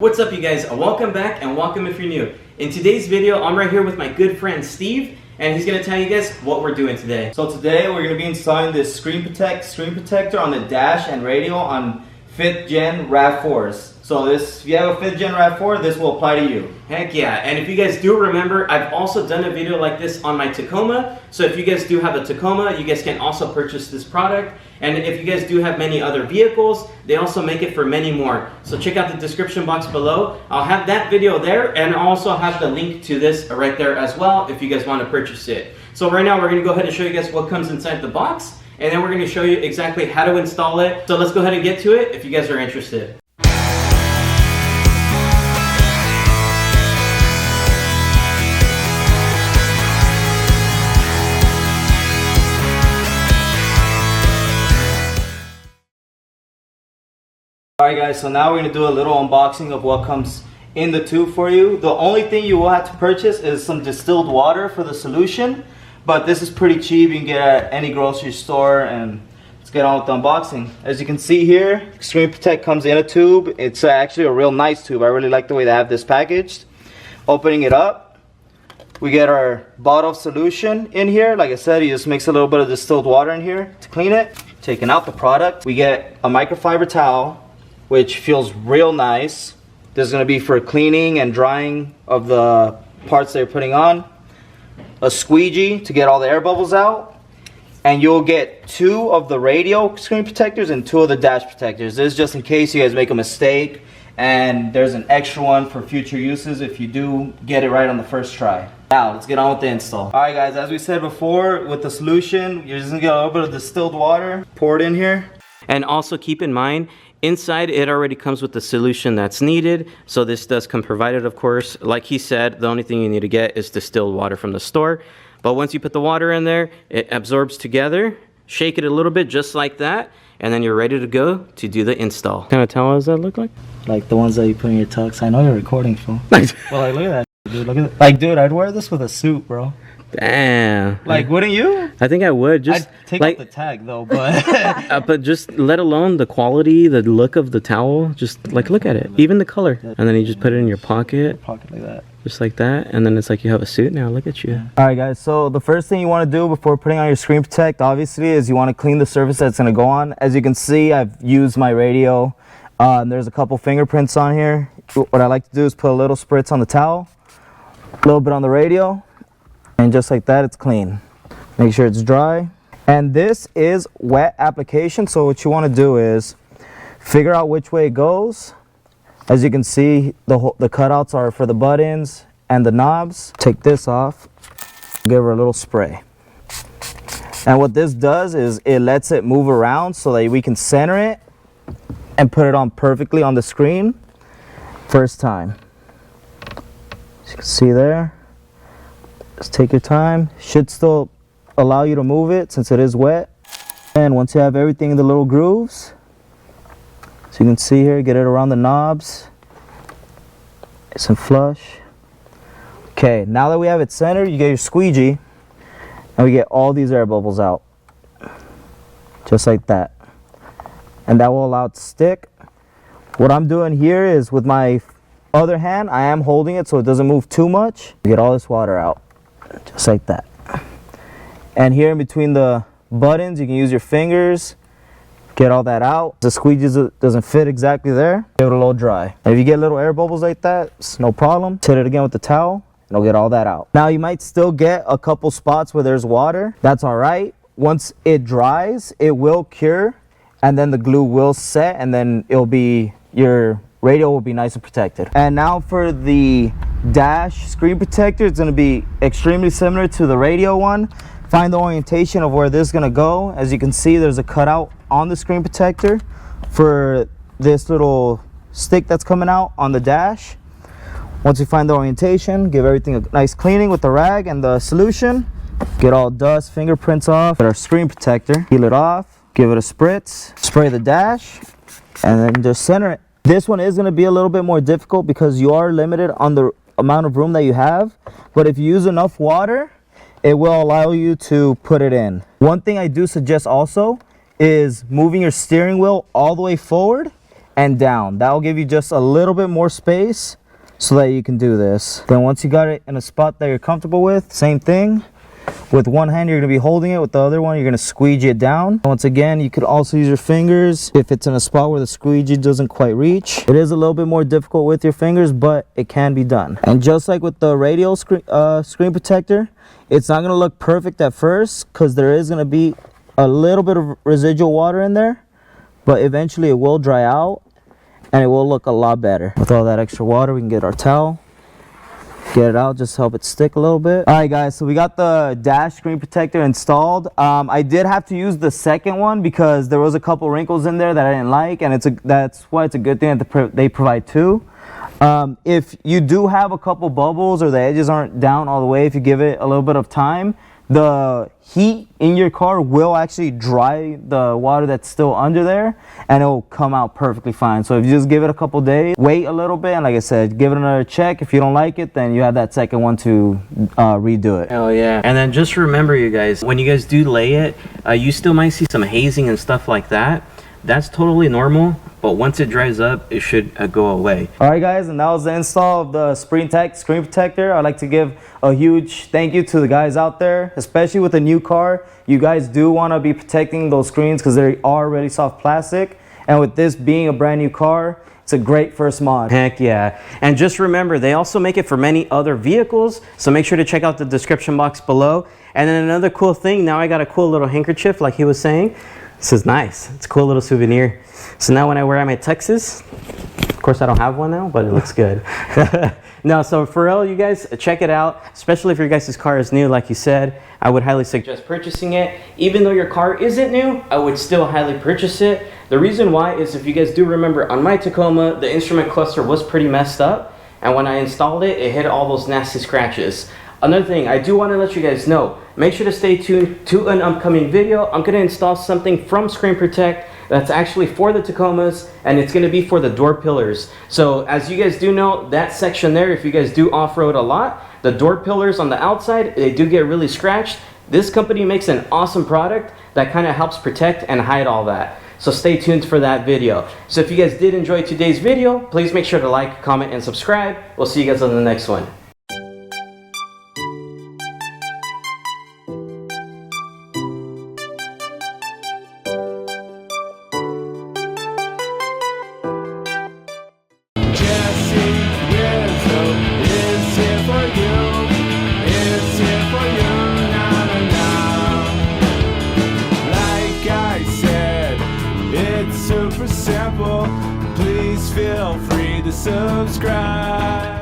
What's up you guys, welcome back and welcome if you're new. In today's video, I'm right here with my good friend Steve, and he's going to tell you guys what we're doing today. So today we're going to be installing this ScreenProtech screen protector on the dash and radio on 5th gen RAV4s. So if you have a 5th gen RAV4, this will apply to you. Heck yeah, and if you guys do remember, I've also done a video like this on my Tacoma. So if you guys do have a Tacoma, you guys can also purchase this product. And if you guys do have many other vehicles, they also make it for many more. So check out the description box below. I'll have that video there, and I'll also have the link to this right there as well if you guys want to purchase it. So right now we're going to go ahead and show you guys what comes inside the box, and then we're going to show you exactly how to install it. So let's go ahead and get to it if you guys are interested. Alright guys, so now we're going to do a little unboxing of what comes in the tube for you. The only thing you will have to purchase is some distilled water for the solution, but this is pretty cheap. You can get it at any grocery store, and let's get on with the unboxing. As you can see here, ScreenProtech comes in a tube. It's actually a real nice tube. I really like the way they have this packaged. Opening it up, we get our bottle of solution in here. Like I said, you just mix a little bit of distilled water in here to clean it. Taking out the product, we get a microfiber towel, which feels real nice. This is going to be for cleaning and drying of the parts they're putting on. A squeegee to get all the air bubbles out. And you'll get 2 of the radio screen protectors and 2 of the dash protectors. This is just in case you guys make a mistake, and there's an extra one for future uses if you do get it right on the first try. Now let's get on with the install. Alright guys, as we said before, with the solution, you're just going to get a little bit of distilled water, pour it in here. And also keep in mind, inside it already comes with the solution that's needed, so this does come provided, of course. Like he said, the only thing you need to get is distilled water from the store. But once you put the water in there, it absorbs together. Shake it a little bit just like that, and then you're ready to go to do the install. What kind of towel does that look like? Like the ones that you put in your tux. I know you're recording, fool. Well, like, look at that, dude. Look at that. Like, dude, I'd wear this with a suit, bro. Damn. Like, wouldn't you? I think I would. Just I'd take like off the tag though, but but just let alone the quality, the look of the towel. Just like look at it, even the color. And then you just put it in your pocket, like that, just like that, and then it's like you have a suit now. Look at you. Yeah. All right, guys. So the first thing you want to do before putting on your screen protect, obviously, is you want to clean the surface that's going to go on. As you can see, I've used my radio. There's a couple fingerprints on here. What I like to do is put a little spritz on the towel, a little bit on the radio. And just like that, it's clean. Make sure it's dry. And this is wet application, so what you want to do is figure out which way it goes. As you can see, the cutouts are for the buttons and the knobs. Take this off, give her a little spray. And what this does is it lets it move around so that we can center it and put it on perfectly on the screen first time. As you can see there. Just take your time. Should still allow you to move it since it is wet. And once you have everything in the little grooves, so you can see here, get it around the knobs. Nice and flush. Okay, now that we have it centered, you get your squeegee, and we get all these air bubbles out. Just like that. And that will allow it to stick. What I'm doing here is with my other hand, I am holding it so it doesn't move too much. You get all this water out. Just like that. And here in between the buttons, you can use your fingers, get all that out. The squeegee doesn't fit exactly there. Give it a little dry. And if you get little air bubbles like that, it's no problem. Hit it again with the towel, and it'll get all that out. Now you might still get a couple spots where there's water. That's all right. Once it dries, it will cure, and then the glue will set, and then it'll be, your radio will be nice and protected. And now for the dash screen protector, it's going to be extremely similar to the radio one. Find the orientation of where this is going to go. As you can see, there's a cutout on the screen protector for this little stick that's coming out on the dash. Once you find the orientation, give everything a nice cleaning with the rag and the solution. Get all dust, fingerprints off. Get our screen protector, peel it off, give it a spritz, spray the dash, and then just center it. This one is going to be a little bit more difficult because you are limited on the amount of room that you have, but if you use enough water, it will allow you to put it in. One thing I do suggest also is moving your steering wheel all the way forward and down. That will give you just a little bit more space so that you can do this. Then once you got it in a spot that you're comfortable with, same thing. With one hand, you're going to be holding it. With the other one, you're going to squeegee it down. Once again, you could also use your fingers if it's in a spot where the squeegee doesn't quite reach. It is a little bit more difficult with your fingers, but it can be done. And just like with the radial screen protector, it's not going to look perfect at first because there is going to be a little bit of residual water in there, but eventually it will dry out and it will look a lot better. With all that extra water, we can get our towel, get it out, just help it stick a little bit. All right guys, so we got the dash screen protector installed. I did have to use the second one because there was a couple wrinkles in there that I didn't like, and that's why it's a good thing that they provide two. If you do have a couple bubbles or the edges aren't down all the way, if you give it a little bit of time, the heat in your car will actually dry the water that's still under there, and it will come out perfectly fine. So if you just give it a couple days, wait a little bit, and like I said, give it another check. If you don't like it, then you have that second one to redo it. Hell yeah. And then just remember, you guys, when you guys do lay it, you still might see some hazing and stuff like that. That's totally normal, but once it dries up, it should go away. All right guys, and that was the install of the ScreenProtech screen protector. I'd like to give a huge thank you to the guys out there, especially with a new car. You guys do want to be protecting those screens because they are already soft plastic, and with this being a brand new car, it's a great first mod. Heck yeah. And just remember, they also make it for many other vehicles, so make sure to check out the description box below. And then another cool thing, now I got a cool little handkerchief like he was saying. This is nice. It's a cool little souvenir. So now when I wear my Texas, of course I don't have one now, but it looks good. No, so for real, you guys, check it out. Especially if your guys' car is new, like you said, I would highly suggest purchasing it. Even though your car isn't new, I would still highly purchase it. The reason why is, if you guys do remember, on my Tacoma, the instrument cluster was pretty messed up. And when I installed it, it hit all those nasty scratches. Another thing, I do want to let you guys know, make sure to stay tuned to an upcoming video. I'm going to install something from ScreenProtech that's actually for the Tacomas, and it's going to be for the door pillars. So as you guys do know, that section there, if you guys do off-road a lot, the door pillars on the outside, they do get really scratched. This company makes an awesome product that kind of helps protect and hide all that. So stay tuned for that video. So if you guys did enjoy today's video, please make sure to like, comment, and subscribe. We'll see you guys on the next one. Super simple, please feel free to subscribe.